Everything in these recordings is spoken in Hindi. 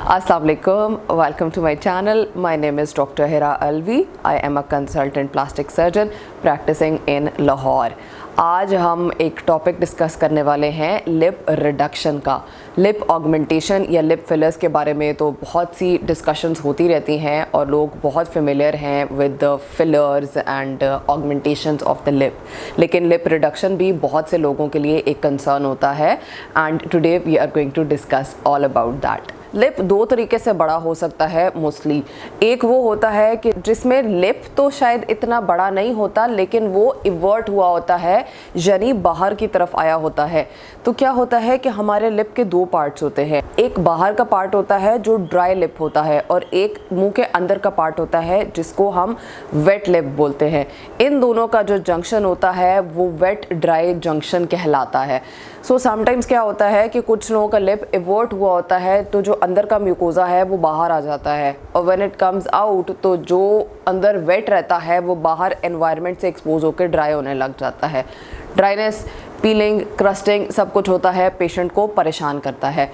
Assalamu alaikum, welcome to my channel. My name is Dr. Hira Alvi. I am a consultant plastic surgeon practicing in Lahore. आज हम एक टॉपिक डिस्कस करने वाले हैं लिप रिडक्शन का। लिप ऑगमेंटेशन या लिप फिलर्स के बारे में तो बहुत सी डिस्कशंस होती रहती हैं और लोग बहुत फेमिलियर हैं with the fillers and augmentations of the lip, लेकिन लिप रिडक्शन भी बहुत से लोगों के लिए एक कंसर्न होता है and today we are going to discuss all about that. Lip दो तरीके से बड़ा हो सकता है मोस्टली। एक वो होता है कि जिसमें लिप तो शायद इतना बड़ा नहीं होता लेकिन वो इवर्ट हुआ होता है, यानी बाहर की तरफ आया होता है। तो क्या होता है कि हमारे लिप के दो पार्ट्स होते हैं, एक बाहर का पार्ट होता है जो ड्राई लिप होता है और एक मुंह के अंदर का पार्ट होता है जिसको हम वेट लिप बोलते हैं। इन दोनों का जो जंक्शन होता है वो वेट ड्राई जंक्शन कहलाता है। सो समटाइम्स क्या होता है कि कुछ लोगों का लिप इवर्ट हुआ होता है तो जो अंदर का म्यूकोज़ा है वो बाहर आ जाता है और व्हेन इट कम्स आउट तो जो अंदर वेट रहता है वो बाहर एनवायरनमेंट से एक्सपोज होकर ड्राई होने लग जाता है। ड्राइनेस, पीलिंग, क्रस्टिंग सब कुछ होता है, पेशेंट को परेशान करता है।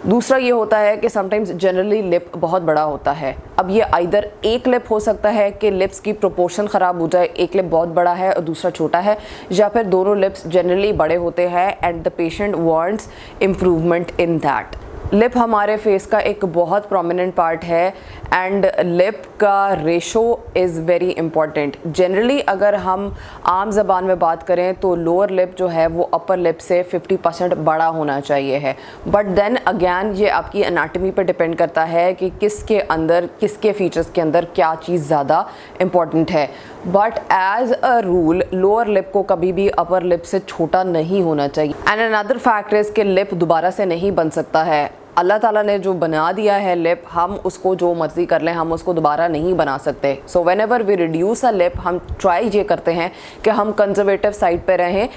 दूसरा ये होता है कि समटाइम्स जनरली लिप बहुत बड़ा होता है। अब ये आइदर एक लिप हो सकता है कि लिप्स की प्रोपोर्शन ख़राब हो जाए, एक लिप बहुत बड़ा है और दूसरा छोटा है, या फिर दोनों लिप्स जनरली बड़े होते हैं and the patient wants improvement in that. Lip हमारे फेस का एक बहुत प्रोमिनेंट पार्ट है एंड लिप का ratio is very important. Generally अगर हम आम ज़बान में बात करें तो लोअर लिप जो है वो अपर लिप से 50% बड़ा होना चाहिए है, बट देन अगैन ये आपकी एनाटमी पर डिपेंड करता है कि किसके अंदर, किसके फीचर्स के अंदर क्या चीज़ ज़्यादा इम्पॉर्टेंट है। But as a rule lower lip को कभी भी अपर लिप से छोटा नहीं होना चाहिए। एंड अनदर फैक्ट इज़ कि लिप दोबारा से नहीं बन सकता है। अल्लाह ताला ने जो बना दिया है लिप, हम उसको जो मर्ज़ी कर लें, हम उसको दोबारा नहीं बना सकते। So whenever we reduce a lip, हम ट्राई ये करते हैं कि हम कंजर्वेटिव साइड पे रहें,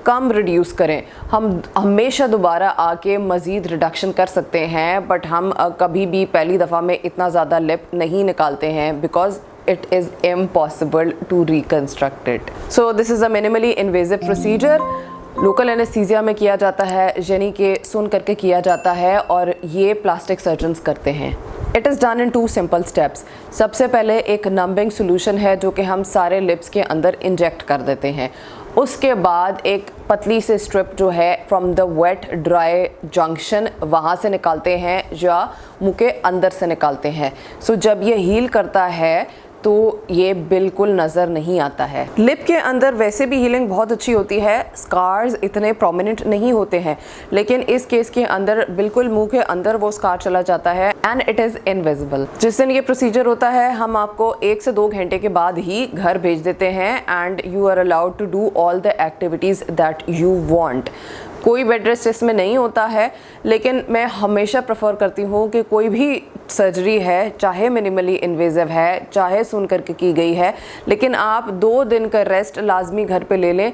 कम रिड्यूस करें। हम हमेशा दोबारा आके मज़ीद रिडक्शन कर सकते हैं, बट हम कभी भी पहली दफ़ा में इतना ज़्यादा लिप नहीं निकालते हैं because it is impossible to reconstruct it. So this is a minimally invasive procedure. Local anaesthesia में किया जाता है, यानी कि सुन करके किया जाता है और ये प्लास्टिक सर्जन्स करते हैं। It is done in 2 simple steps. सबसे पहले एक नंबिंग सोल्यूशन है जो कि हम सारे लिप्स के अंदर इंजेक्ट कर देते हैं। उसके बाद एक पतली से स्ट्रिप जो है from the wet dry junction वहाँ से निकालते हैं या मुंह के अंदर से निकालते हैं। सो जब ये हील करता है तो ये बिल्कुल नज़र नहीं आता है। लिप के अंदर वैसे भी हीलिंग बहुत अच्छी होती है, स्कार्स इतने प्रोमिनेंट नहीं होते हैं, लेकिन इस केस के अंदर बिल्कुल मुंह के अंदर वो स्कार चला जाता है एंड इट इज़ इनविजिबल। जिस दिन ये प्रोसीजर होता है हम आपको 1 से 2 घंटे के बाद ही घर भेज देते हैं and you are allowed to do all the activities that you want. कोई बेड रेस्ट इसमें नहीं होता है, लेकिन मैं हमेशा प्रेफर करती हूँ कि कोई भी सर्जरी है, चाहे मिनिमली इन्वेजिव है, चाहे सुन करके की गई है, लेकिन आप 2 दिन का रेस्ट लाजमी घर पे ले लें,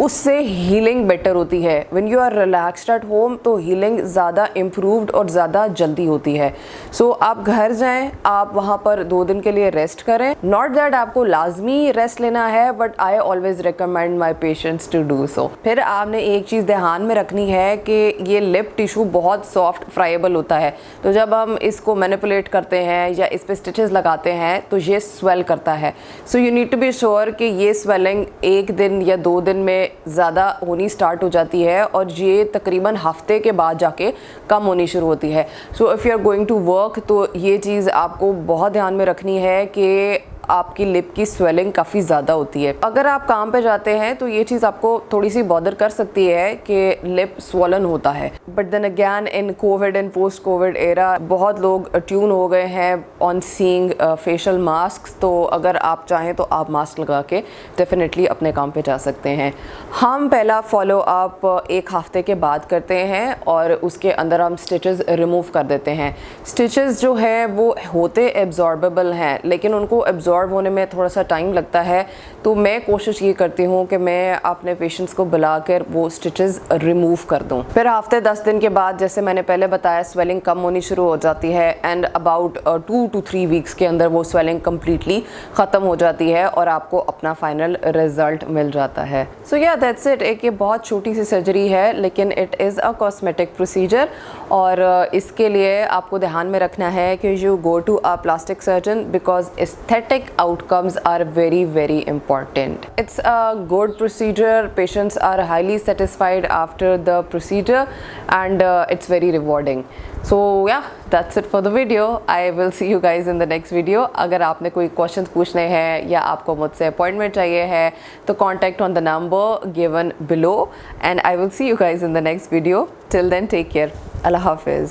उससे हीलिंग बेटर होती है। When you are relaxed at home तो हीलिंग ज़्यादा इम्प्रूव्ड और ज़्यादा जल्दी होती है। सो आप घर जाएं, आप वहाँ पर 2 दिन के लिए रेस्ट करें। नॉट दैट आपको लाजमी रेस्ट लेना है, but I always recommend my patients to do so. फिर आपने एक चीज़ ध्यान में रखनी है कि ये लिप टिशू बहुत सॉफ्ट फ्राइबल होता है, तो जब हम इसको मैनिपुलेट करते हैं या इस पर स्टिचेस लगाते हैं तो ये स्वेल करता है। So you need to be sure कि ये स्वेलिंग 1 दिन या 2 दिन में ज़्यादा होनी स्टार्ट हो जाती है और ये तकरीबन हफ्ते के बाद जाके कम होनी शुरू होती है। So if you are going to work तो ये चीज़ आपको बहुत ध्यान में रखनी है कि आपकी लिप की स्वेलिंग काफ़ी ज़्यादा होती है। अगर आप काम पे जाते हैं तो ये चीज़ आपको थोड़ी सी बॉदर कर सकती है कि लिप स्वॉलन होता है, but then again in Covid and post Covid era बहुत लोग ट्यून हो गए हैं ऑन सीइंग फेशियल मास्क, तो अगर आप चाहें तो आप मास्क लगा के डेफिनेटली अपने काम पे जा सकते हैं। हम पहला फॉलो अप 1 हफ्ते के बाद करते हैं और उसके अंदर हम स्टिचेस रिमूव कर देते हैं। स्टिचेस जो है वो होते एब्जॉर्बेबल हैं, लेकिन उनको एब्जॉर्ब एब्जॉर्ब होने में थोड़ा सा टाइम लगता है, तो मैं कोशिश ये करती हूँ कि मैं अपने पेशेंट्स को बुलाकर वो स्टिचेस रिमूव कर दूँ। फिर हफ्ते 10 दिन के बाद जैसे मैंने पहले बताया स्वेलिंग कम होनी शुरू हो जाती है एंड अबाउट 2 to 3 वीक्स के अंदर वो स्वेलिंग कम्प्लीटली ख़त्म हो जाती है और आपको अपना फाइनल रिजल्ट मिल जाता है। सो या दैट्स इट। एक ये बहुत छोटी सी सर्जरी है लेकिन it is a cosmetic procedure और इसके लिए आपको ध्यान में रखना है कि you go to a plastic surgeon because aesthetic outcomes are very very important. It's a good procedure, patients are highly satisfied after the procedure and it's very rewarding. So yeah, that's it for the video. I will see you guys in the next video. अगर आपने कोई questions पूछने हैं या आपको मुझसे appointment चाहिए है तो contact on the number given below and I will see you guys in the next video. Till then, take care. Allah Hafiz.